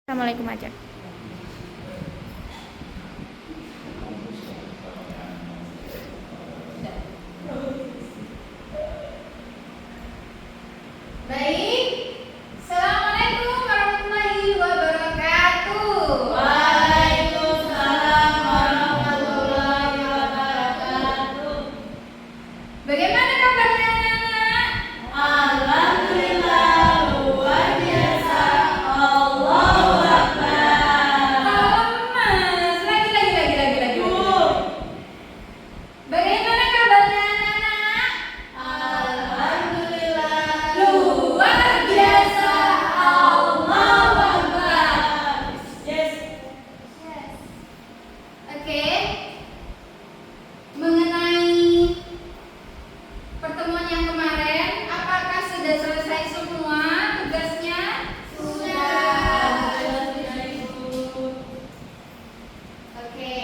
Assalamualaikum aja. Baik, Assalamualaikum warahmatullahi wabarakatuh. Waalaikumsalam warahmatullahi wabarakatuh. Bagaimana kabarnya anak-anak? Alhamdulillah luar biasa. Allahu Akbar. Lemas. Lagi. Bagaimana kabarnya anak-anak? Alhamdulillah Luar biasa. Allahu Akbar. Yes. Oke. Mengenai pertemuan yang kemarin, apakah sudah selesai semua tugasnya? Oke.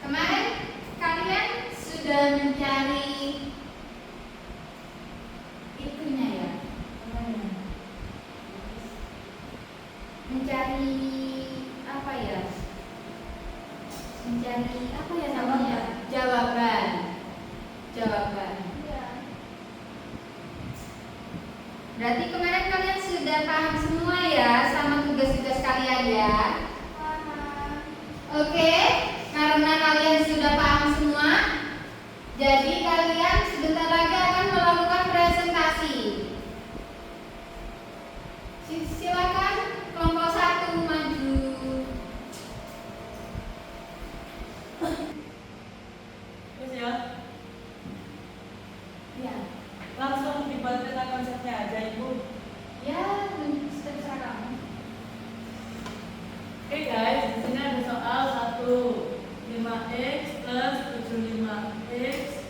Kemarin kalian sudah mencari itunya ya. Mencari apa ya? Mencari apa ya namanya? Jawaban. Berarti kemarin kalian sudah paham semua ya sama tugas-tugas kalian ya? Oke, karena kalian sudah paham semua, jadi kalian sebentar lagi akan melakukan presentasi. Silakan kelompok 1 maju. Terus ya, Ya, langsung dibuat peta konsepnya aja Ibu. ya, terserah kamu. Oke guys, di sini ada soal 1. 5x plus 75x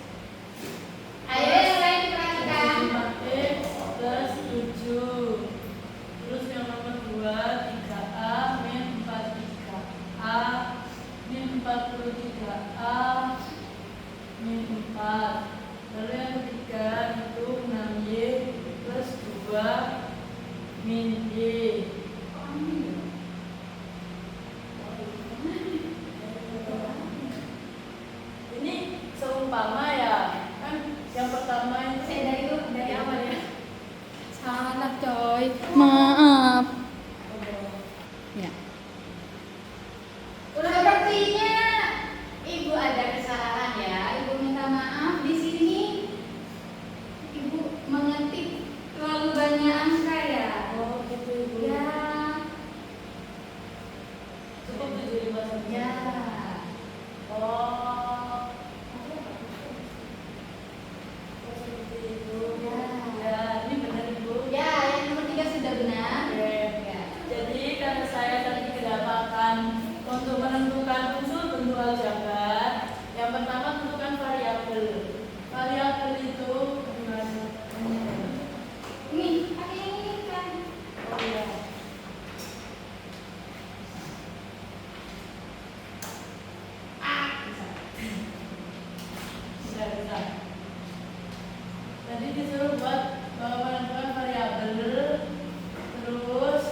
Ayo yang lain diperhatikan. 5x plus 7. Terus yang nomor 2, 3a min 43a min 43a min 4. Lalu yang ketiga itu 6y plus 2 min y. Ini seumpama ya, kan yang pertama itu Dari awal ya. Salah coy. Maaf. Ya. Sepertinya Ibu ada kesalahan ya. Ibu minta maaf. Di sini Ibu mengetik terlalu banyak angka ya. Oh gitu Ibu. Ya. Cukup 75 saja. Ya. Oh. Seperti itu. Ya. Ya, ini benar Ibu. Ya, yang nomor 3 sudah benar. Oke. Ya. Jadi karena saya tadi kedapatan untuk menentukan unsur bentuk aljabar, yang pertama tentukan variabel. Variabel itu gimana? Ini pakai yang ini kan. Oh iya. Bisa. Tadi disuruh buat menentukan variabel, terus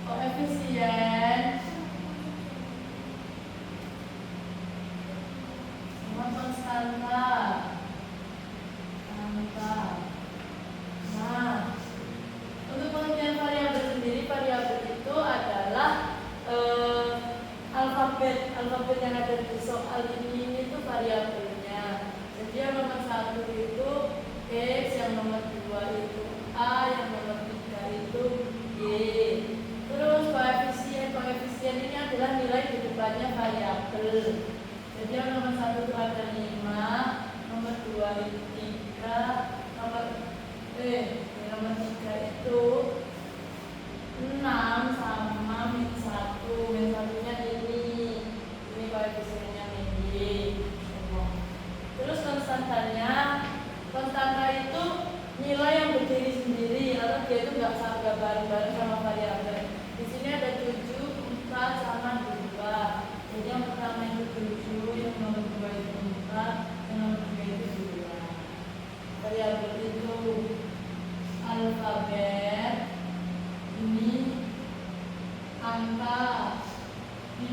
koefisien, sama konstanta. Nah, untuk pengertian variabel sendiri, variabel itu adalah alfabet yang ada di soal ini itu variabelnya. Jadi yang nomor 1 itu x, yang nomor 2 itu a, yang nomor 3 itu y. Terus koefisien ini adalah nilai di depannya variabel. Jadi yang nomor 1 itu ada 5, nomor 2 itu 3, yang nomor 3 itu 6 sama min 1. Min 1-nya ini koefisiennya min y. Terus konstanta itu nilai yang berdiri sendiri atau dia itu nggak sama bareng-bareng sama variabel. Di sini ada 7, 4 sama 2. Jadi yang pertama itu 7, yang nomor 2 itu 4, yang nomor 3 itu 2. Variabel itu alfabet,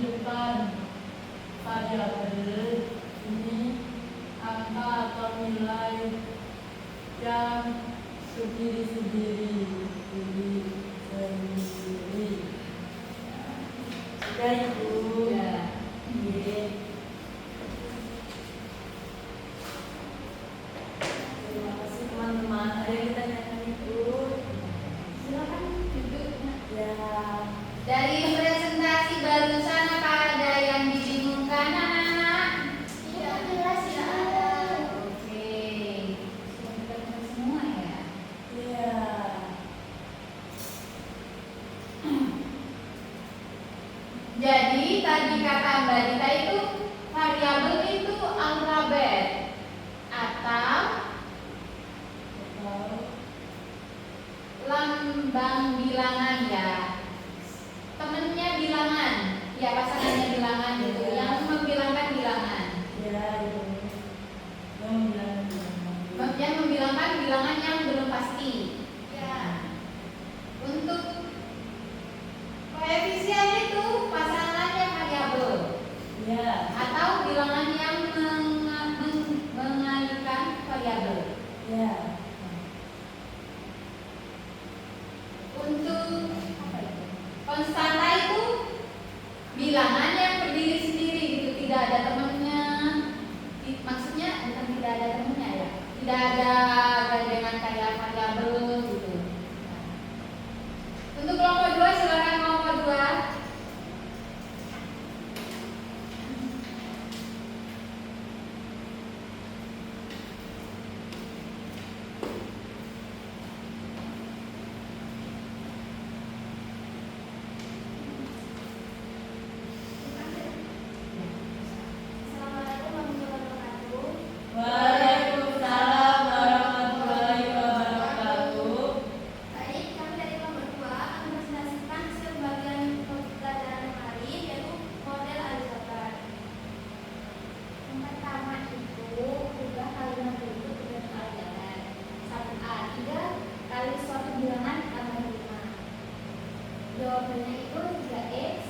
depan variabel ini angka atau nilai yang sendiri-sendiri. Sudah Ibu? Ya. Oke. Terima kasih teman-teman. Ada yang ditanyakan Ibu? Silakan duduk. Ya. Dari presentasi barusan apa ada yang dibingungkan anak-anak? Iya, jelas ya ada. Oke. Sudah ketemu semua ya? Iya. Jadi tadi kata Mbak Dita itu variabel itu alfabet atau lambang bilangan ya. Temennya bilangan, ya pasangannya bilangan itu yang membilangkan bilangan. Ya, Ibu. Yang bilang Yang membilangkan bilangan yang belum pasti. Ya. Untuk koefisien itu pasangannya variabel ya. atau bilangan yang mengalihkan variabel. Ya. Untuk konstanta itu bilangan yang berdiri sendiri gitu, tidak ada temannya. Maksudnya bukan tidak ada temannya ya, tidak ada gandengan kayak variabel gitu. Untuk kelompok 2 silakan kelompok 2. Assalamualaikum warahmatullahi wabarakatuh. Waalaikumsalam warahmatullahi wabarakatuh. Baik, kami dari kelompok 2 akan presentasikan hasil bagian pelajaran kemarin yaitu model aljabar. Yang pertama itu ubah kalimat berikut dengan aljabar. 1A, 3 kali suatu bilangan tambah 5. Jawabannya itu 3x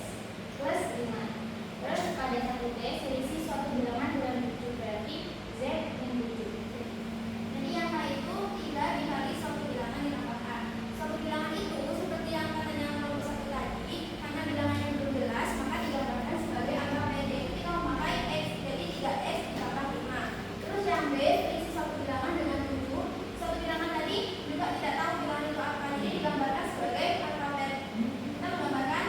plus 5. Terus pada 1B selisih suatu bilangan dengan 7, berarti Z min 7. Jadi yang A itu 3 dikali suatu bilangan ditambah A. Suatu bilangan itu seperti yang katanya nomor 1 tadi, karena bilangannya belum jelas maka digambarkan sebagai angka pendek. Kita memakai X, jadi 3x ditambah 5. Terus yang B selisih suatu bilangan dengan 7. Suatu bilangan tadi juga tidak tahu bilangan itu apa, jadi digambarkan sebagai angka pendek. Kita menggambarkan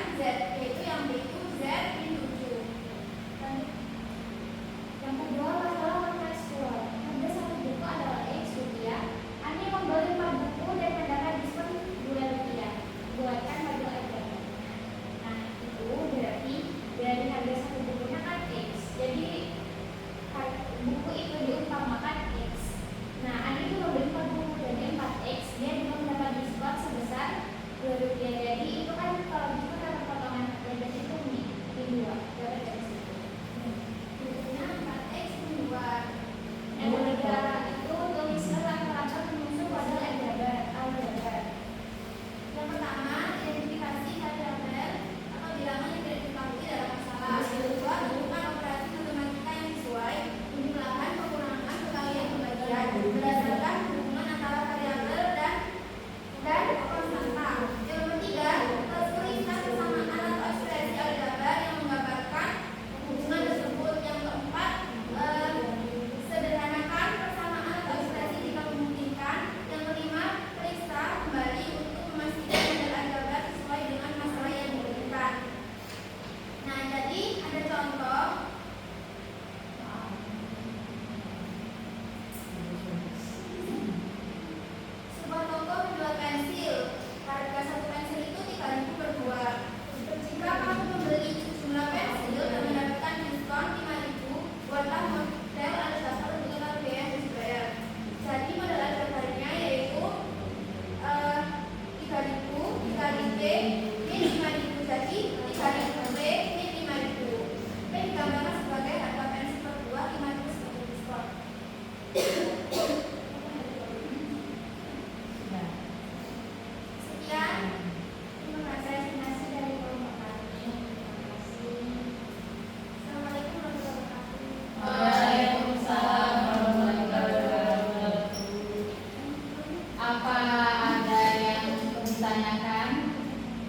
ditanyakan?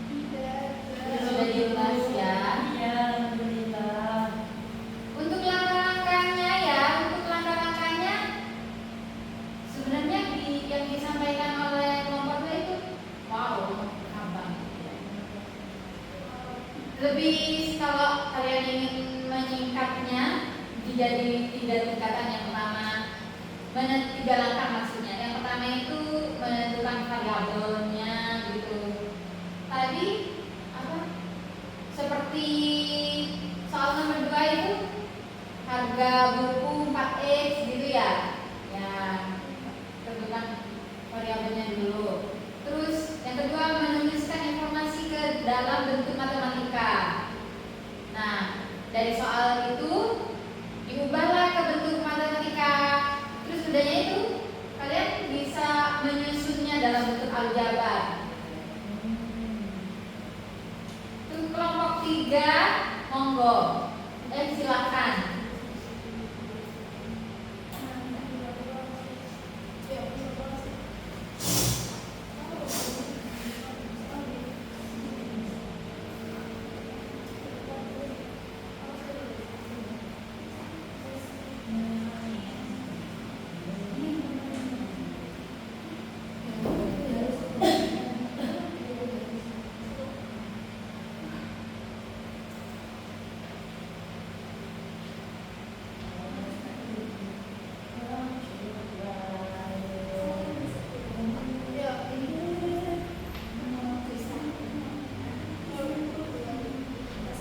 Tidak. Sudah diulas ya. Iya, alhamdulillah. Untuk langkah-langkahnya ya, sebenarnya yang disampaikan oleh kelompok 2 itu wow, abang. Lebih kalau kalian ingin menyingkatnya dijadi 3 tingkatan. Yang pertama, 3 langkah maksudnya. Yang pertama itu menentukan variabelnya gitu. Tadi apa? Seperti soal nomor 2 itu harga buku 4X gitu ya. Ya, tentukan variabelnya dulu. Terus yang kedua, menuliskan informasi ke dalam bentuk matematika. Nah, dari soal itu diubahlah ke bentuk matematika. Terus sudahnya itu kalian bisa menyusunnya dalam bentuk aljabar. Untuk kelompok 3, monggo. Silakan.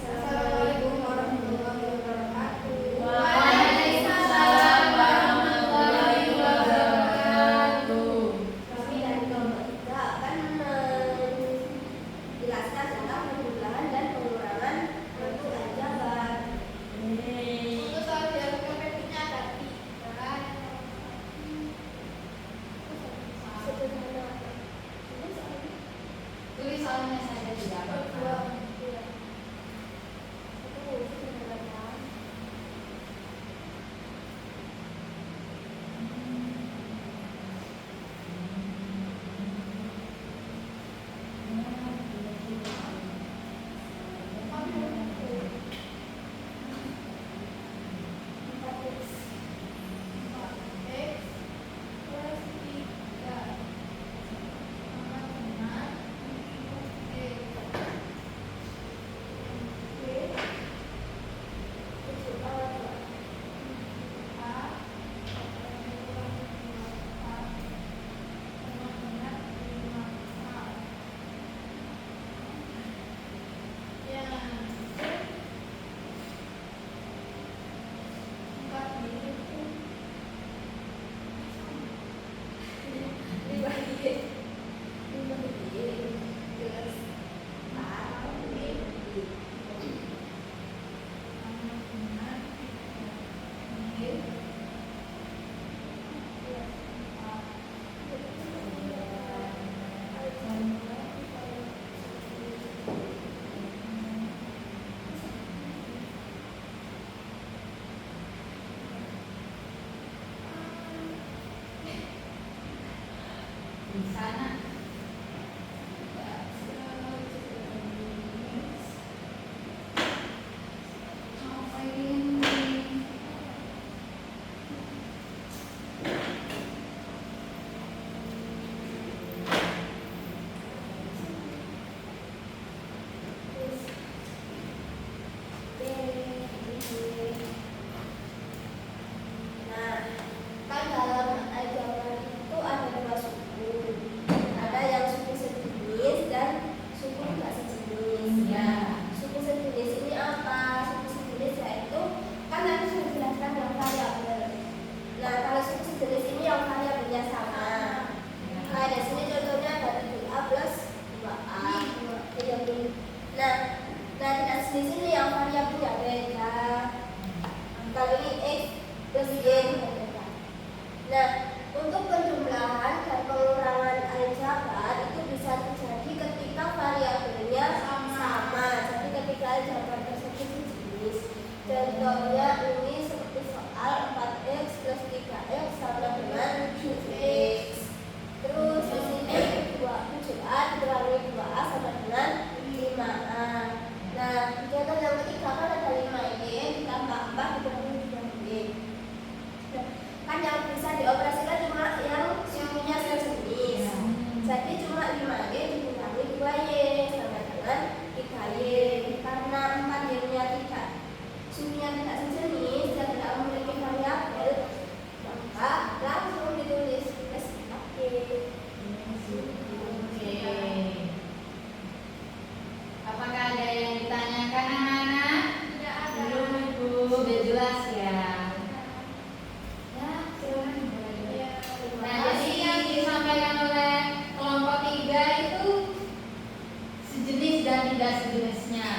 Assalamualaikum warahmatullahi wabarakatuh. Waalaikumsalam warahmatullahi wabarakatuh. Kami dari kelompok 3 akan menjelaskan tentang penjumlahan dan pengurangan bentuk aljabar. Untuk soal dialog PPT-nya ada 3. Sederhana. Tulis soalnya saja tidak apa-apa. Di sana. Apa ini? Nah, kan dalam aljabar itu ada 2 suku. Ada yang suku sejenis dan suku tidak sejenis. Ya. Suku sejenis ini apa? Suku sejenis yaitu kan tadi sudah dijelaskan yang variabel. Nah, kalau suku sejenis ini yang variabelnya sama. Nah, di sini contohnya ada 7A plus 2A. Nah, tidak di sini yang variabelnya beda. Kalau ini X plus Y beda. Nah, untuk penjumlahan dan pengurangan aljabar itu bisa terjadi ketika variabelnya sama. Jadi ketika aljabar tersebut sejenis. Contohnya ini seperti soal 4X plus 3X sama dengan 7X. Terus di sini 7A dikurangi sejenis dan tidak sejenisnya.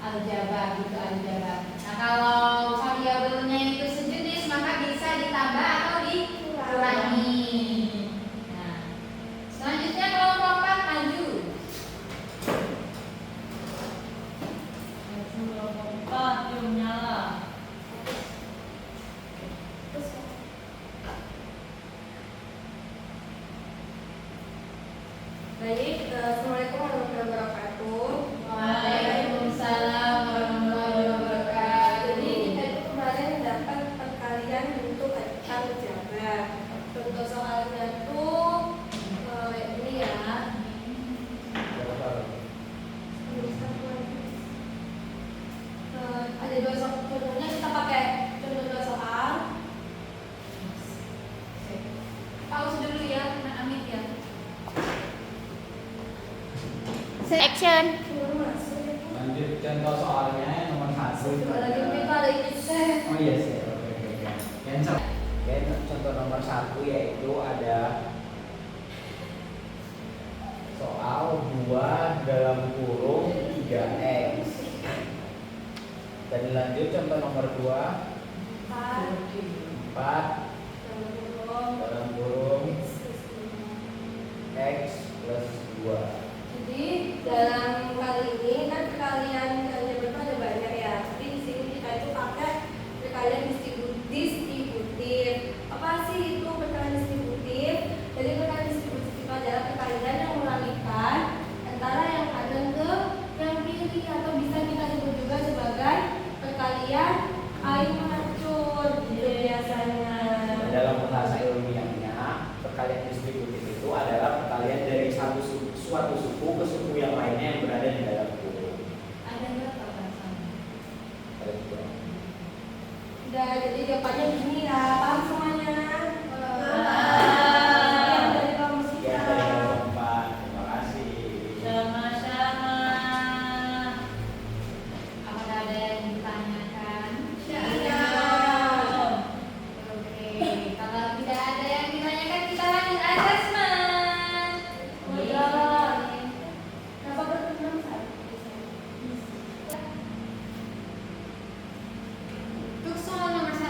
Aljabar gitu, aljabar. Nah, kalau variabelnya itu sejenis maka bisa ditambah atau dikurangi. Nah, selanjutnya kelompok 4 maju. Kelompok 4 yuk nyala. Baik, Assalamualaikum warahmatullahi wabarakatuh. Waalaikumsalam warahmatullahi wabarakatuh. Jadi kita itu kemarin dapat perkalian bentuk aljabar. Bentuk soalnya tuh ini ya. Ada dua soal, contohnya kita pakai contoh dua soal. Pause dulu ya, Nak Amit ya. Action. Lanjut contoh soalnya yang nomor 1. Lagi kita ada ini saya. Oh iya sih, oke. Yang contoh nomor 1 yaitu ada soal 2 dalam kurung 3x. Dan lanjut contoh nomor 2 4 dalam kurung x plus 2. Jadi dalam kali ini kan perkalian aljabar itu ada banyak ya. Tapi di sini kita itu pakai perkalian distributif. Apa sih itu perkalian distributif? Jadi perkalian distributif itu adalah perkalian yang mengalihkan antara yang kanan ke yang kiri, atau bisa kita sebut juga sebagai perkalian air mancur gitu biasanya. Dalam bahasa ilmiahnya, perkalian distributif itu adalah perkalian dari suatu suku ke suku yang lainnya yang berada di dalam kurung. Ada berapa bahasanya? Ada juga. Udah, jadi jawabannya begini ya, paham semuanya? Paham. Dari kamus Sekian kita. dari kelompok 4. Terima kasih. Sama-sama. Apakah ada yang ditanyakan? Iya. Oke, kalau tidak ada yang ditanyakan kita lanjut asesmen. Udah. Kenapa berkenaan saya? Untuk soal nomor 1,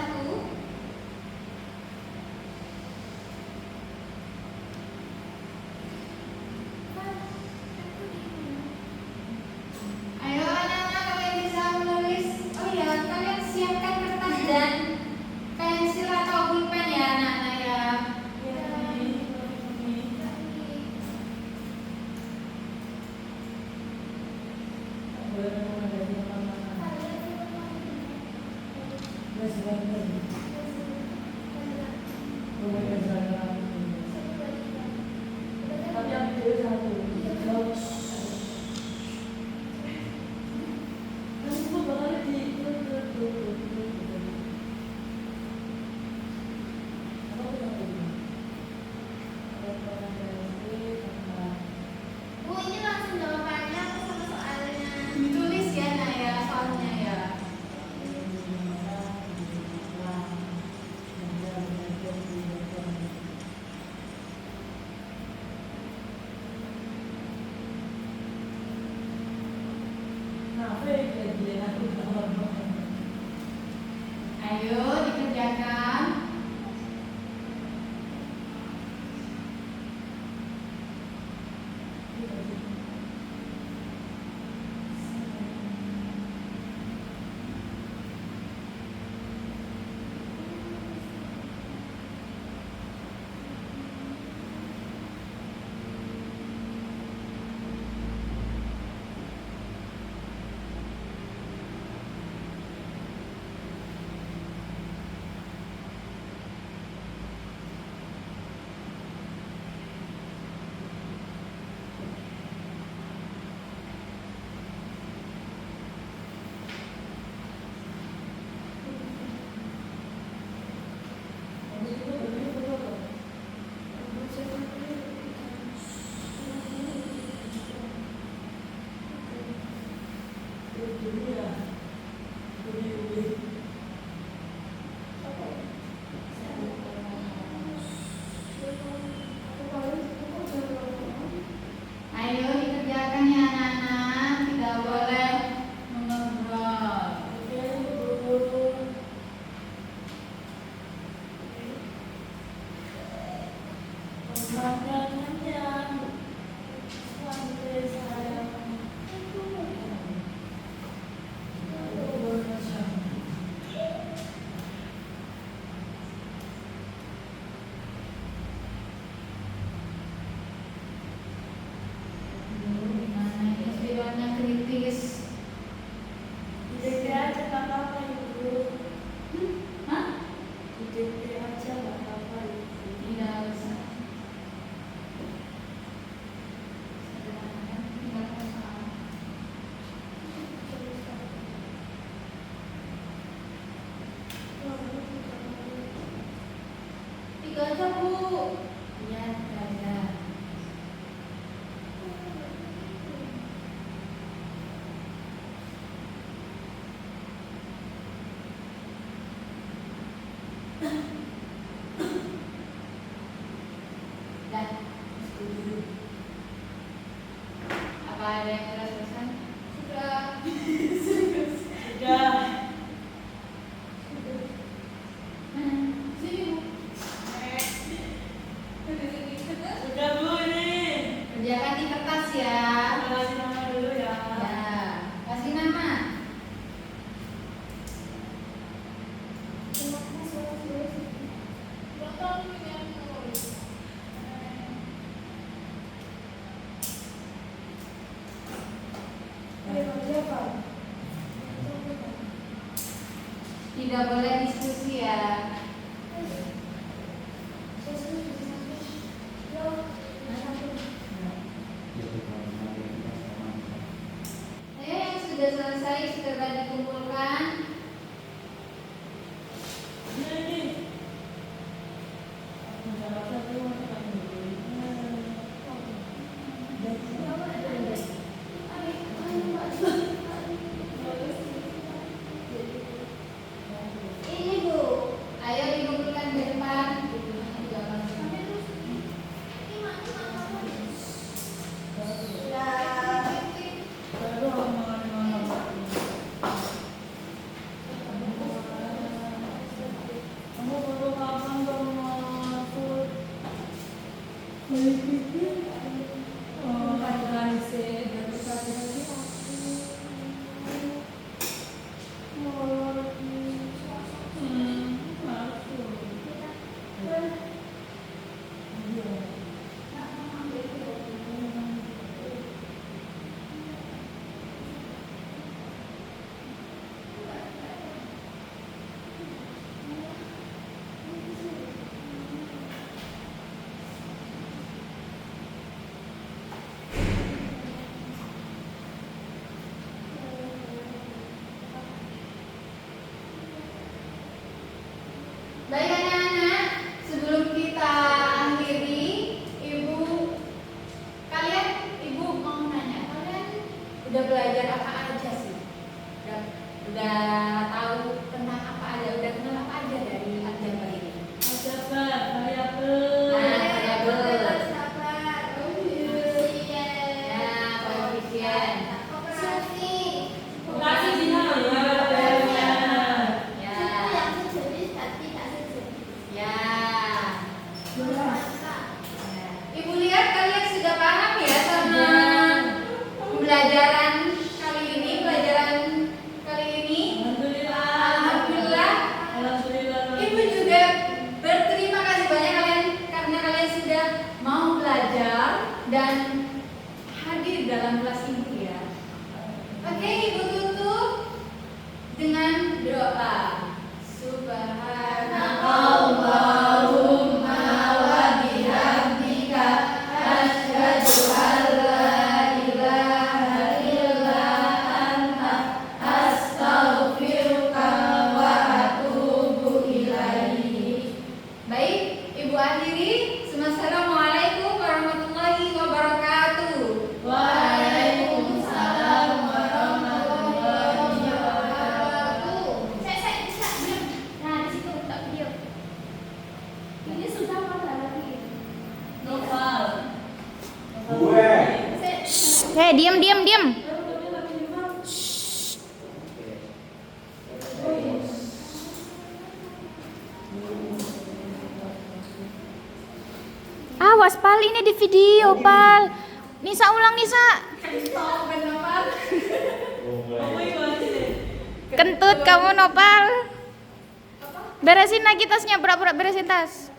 ayo anak-anak, kalian bisa menulis. Oh ya, kalian siapkan kertas dan pensil atau pulpen ya anak-anak ya. Tapi yang itu satu. Kamu bakal di Bu, ini langsung jawabannya atau sama soalnya? Ditulis ya Naya soalnya ya. Ayo dikerjakan. Itu aja Bu. Iya, ada. Dan setuju. Apa ada yang sudah selesai? Sudah. Sudah. Sini Bu. Sudah Bu ini. Kerjakan di kertas ya. Kasih nama dulu ya. Ya, kasih nama. Tidak boleh diskusi ya. Ayo yang sudah selesai segera dikumpulkan. Ini. Salah satu masakan dulu. Ini Bu. Ayo dikumpulkan ke depan. Baru omongan-omongan. Kamu baru kapan kamu masuk? Oh, kajian sih, dari kajian lagi Baik anak-anak, sebelum kita akhiri, ibu mau nanya, kalian udah belajar apa aja sih? Udah tahu tentang apa aja, udah kenal apa aja dari aljabar ini? Aljabar, variabel. Koefisien. Kasih dia ya. Ya. Ibu lihat kalian sudah paham ya sama pembelajaran kali ini, Alhamdulillah. Ibu juga berterima kasih banyak kalian karena kalian sudah mau belajar dan hadir dalam kelas ibu ya. Oke, ibu tutup dengan doa. Subhanakallahumma wa bihamdika asyhadu an la ilaha illa anta astaghfiruka wa atubu ilaik. Baik, ibu akhiri. Assalamualaikum warahmatullahi wabarakatuh. Waalaikumsalam warahmatullahi wabarakatuh. Saya bisa diam. Nah, di situ letak video. Ini sudah apa lagi? Novel. Gue. Diam. Awas Pal, ini di video Pal. Nisa ulang Nisa. Kamu ikut. Kentut kamu Nopal. Beresin lagi tasnya, pura-pura beresin tas.